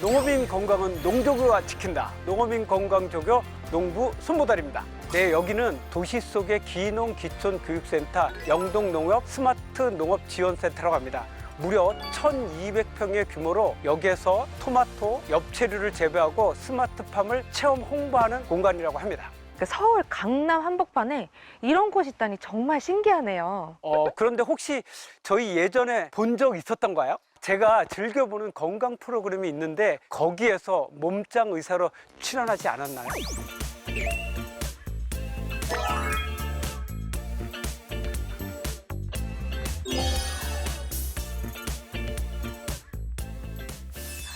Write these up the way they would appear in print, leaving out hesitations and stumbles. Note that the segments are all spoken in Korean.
농어민 건강은 농조교가 지킨다. 농어민 건강조교 농부 손보달입니다. 네, 여기는 도시 속의 기농 기촌 교육센터 영동농협 스마트 농업 지원센터라고 합니다. 무려 1,200평의 규모로 여기에서 토마토, 엽채류를 재배하고 스마트팜을 체험 홍보하는 공간이라고 합니다. 서울 강남 한복판에 이런 곳이 있다니 정말 신기하네요. 그런데 혹시 저희 예전에 본 적 있었던가요? 제가 즐겨보는 건강 프로그램이 있는데 거기에서 몸짱 의사로 출연하지 않았나요?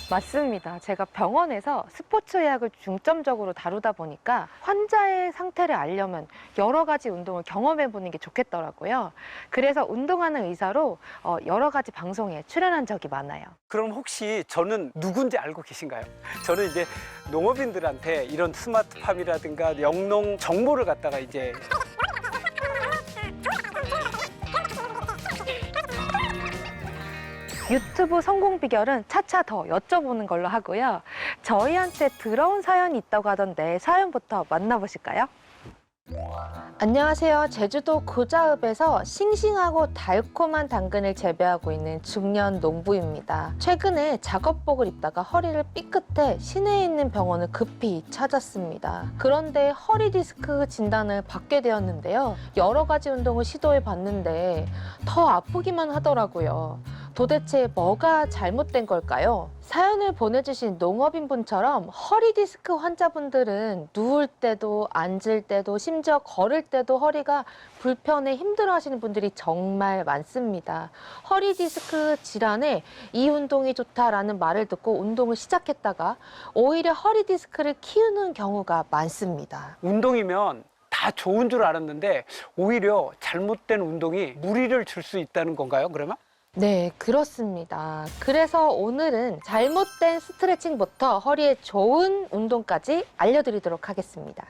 맞습니다. 제가 병원에서 스포츠 의학을 중점적으로 다루다 보니까 환자의 상태를 알려면 여러 가지 운동을 경험해 보는 게 좋겠더라고요. 그래서 운동하는 의사로 여러 가지 방송에 출연한 적이 많아요. 그럼 혹시 저는 누군지 알고 계신가요? 저는 이제 농업인들한테 이런 스마트팜이라든가 영농 정보를 갖다가 이제 유튜브 성공 비결은 차차 더 여쭤보는 걸로 하고요. 저희한테 들어온 사연이 있다고 하던데 사연부터 만나보실까요? 안녕하세요. 제주도 고자읍에서 싱싱하고 달콤한 당근을 재배하고 있는 중년 농부입니다. 최근에 작업복을 입다가 허리를 삐끗해 시내에 있는 병원을 급히 찾았습니다. 그런데 허리 디스크 진단을 받게 되었는데요. 여러 가지 운동을 시도해 봤는데 더 아프기만 하더라고요. 도대체 뭐가 잘못된 걸까요? 사연을 보내주신 농업인분처럼 허리 디스크 환자분들은 누울 때도 앉을 때도 심지어 걸을 때도 허리가 불편해 힘들어하시는 분들이 정말 많습니다. 허리 디스크 질환에 이 운동이 좋다라는 말을 듣고 운동을 시작했다가 오히려 허리 디스크를 키우는 경우가 많습니다. 운동이면 다 좋은 줄 알았는데 오히려 잘못된 운동이 무리를 줄 수 있다는 건가요, 그러면? 네, 그렇습니다. 그래서 오늘은 잘못된 스트레칭부터 허리에 좋은 운동까지 알려드리도록 하겠습니다.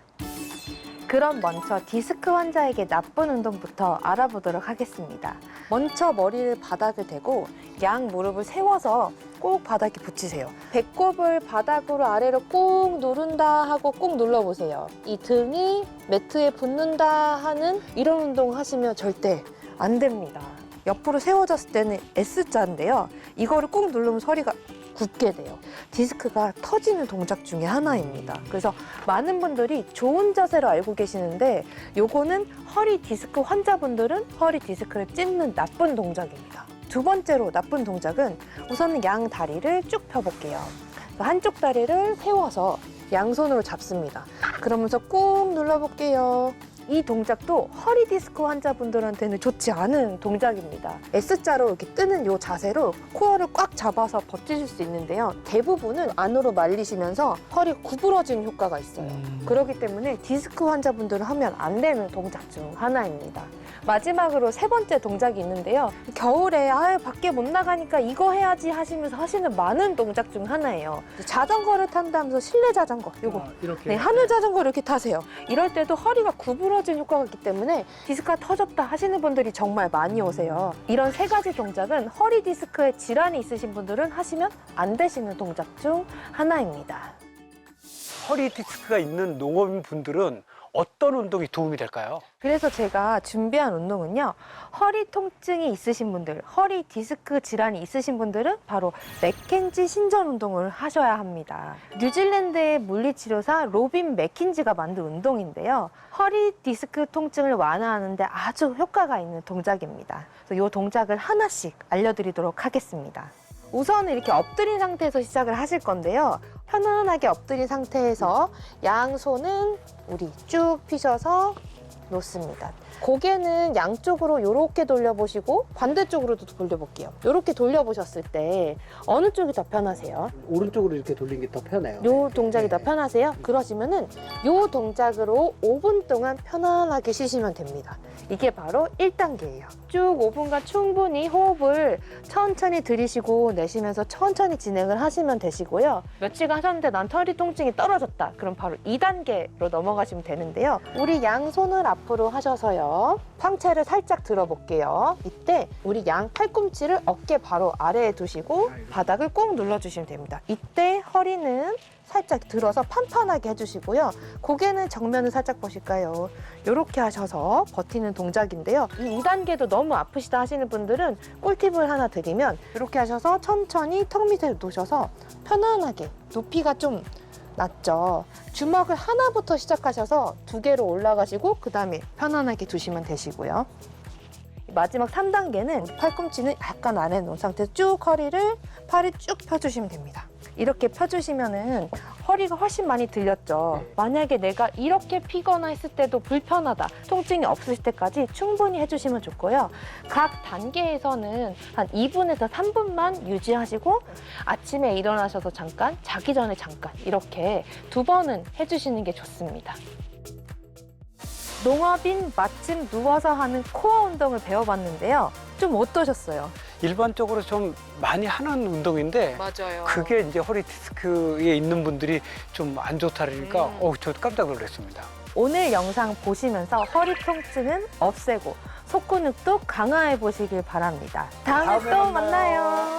그럼 먼저 디스크 환자에게 나쁜 운동부터 알아보도록 하겠습니다. 먼저 머리를 바닥에 대고 양 무릎을 세워서 꼭 바닥에 붙이세요. 배꼽을 바닥으로 아래로 꾹 누른다 하고 꾹 눌러보세요. 이 등이 매트에 붙는다 하는 이런 운동 하시면 절대 안 됩니다. 옆으로 세워졌을 때는 S자인데요. 이거를 꾹 누르면 허리가 굳게 돼요. 디스크가 터지는 동작 중에 하나입니다. 그래서 많은 분들이 좋은 자세로 알고 계시는데 요거는 허리 디스크 환자분들은 허리 디스크를 찝는 나쁜 동작입니다. 두 번째로 나쁜 동작은 우선은 양 다리를 쭉 펴볼게요. 한쪽 다리를 세워서 양손으로 잡습니다. 그러면서 꾹 눌러볼게요. 이 동작도 허리 디스크 환자분들한테는 좋지 않은 동작입니다. S자로 이렇게 뜨는 이 자세로 코어를 꽉 잡아서 버티실 수 있는데요. 대부분은 안으로 말리시면서 허리가 구부러지는 효과가 있어요. 그렇기 때문에 디스크 환자분들은 하면 안 되는 동작 중 하나입니다. 마지막으로 세 번째 동작이 있는데요. 겨울에 밖에 못 나가니까 이거 해야지 하시면서 하시는 많은 동작 중 하나예요. 자전거를 탄다면서 실내 자전거 요거 이렇게. 네, 하늘 자전거를 이렇게 타세요. 이럴 때도 허리가 구부러진 효과가 있기 때문에 디스크가 터졌다 하시는 분들이 정말 많이 오세요. 이런 세 가지 동작은 허리 디스크에 질환이 있으신 분들은 하시면 안 되시는 동작 중 하나입니다. 허리 디스크가 있는 농업인 분들은 어떤 운동이 도움이 될까요? 그래서 제가 준비한 운동은요. 허리 통증이 있으신 분들, 허리 디스크 질환이 있으신 분들은 바로 맥켄지 신전 운동을 하셔야 합니다. 뉴질랜드의 물리치료사 로빈 맥킨지가 만든 운동인데요. 허리 디스크 통증을 완화하는 데 아주 효과가 있는 동작입니다. 그래서 이 동작을 하나씩 알려드리도록 하겠습니다. 우선 이렇게 엎드린 상태에서 시작을 하실 건데요. 편안하게 엎드린 상태에서 양손은 우리 쭉 펴셔서 놓습니다. 고개는 양쪽으로 이렇게 돌려보시고 반대쪽으로도 돌려볼게요. 이렇게 돌려보셨을 때 어느 쪽이 더 편하세요? 오른쪽으로 이렇게 돌리는 게 더 편해요. 요 동작이 더 편하세요? 그러시면은 요 동작으로 5분 동안 편안하게 쉬시면 됩니다. 이게 바로 1단계예요. 쭉 5분간 충분히 호흡을 천천히 들이쉬고 내쉬면서 천천히 진행을 하시면 되시고요. 며칠간 하셨는데 난 허리 통증이 떨어졌다. 그럼 바로 2단계로 넘어가시면 되는데요. 우리 양손을 앞으로 하셔서요. 있어요. 상체를 살짝 들어볼게요. 이때 우리 양 팔꿈치를 어깨 바로 아래에 두시고 바닥을 꼭 눌러주시면 됩니다. 이때 허리는 살짝 들어서 판판하게 해주시고요. 고개는 정면을 살짝 보실까요? 이렇게 하셔서 버티는 동작인데요. 이 2단계도 너무 아프시다 하시는 분들은 꿀팁을 하나 드리면 이렇게 하셔서 천천히 턱 밑에 놓으셔서 편안하게 높이가 좀 낮죠. 주먹을 하나부터 시작하셔서 2개로 올라가시고 그 다음에 편안하게 두시면 되시고요. 마지막 3단계는 팔꿈치는 약간 아래에 놓은 상태에서 쭉 팔을 쭉 펴주시면 됩니다. 이렇게 펴주시면은 허리가 훨씬 많이 들렸죠. 만약에 내가 이렇게 피거나 했을 때도 불편하다, 통증이 없으실 때까지 충분히 해주시면 좋고요. 각 단계에서는 한 2분에서 3분만 유지하시고 아침에 일어나셔서 잠깐, 자기 전에 잠깐 이렇게 2번은 해주시는 게 좋습니다. 농업인 마침 누워서 하는 코어 운동을 배워봤는데요. 좀 어떠셨어요? 일반적으로 좀 많이 하는 운동인데 맞아요. 그게 이제 허리 디스크에 있는 분들이 좀 안 좋다 그러니까 저도 깜짝 놀랐습니다. 오늘 영상 보시면서 허리 통증은 없애고 속근육도 강화해 보시길 바랍니다. 다음에 또 만나요.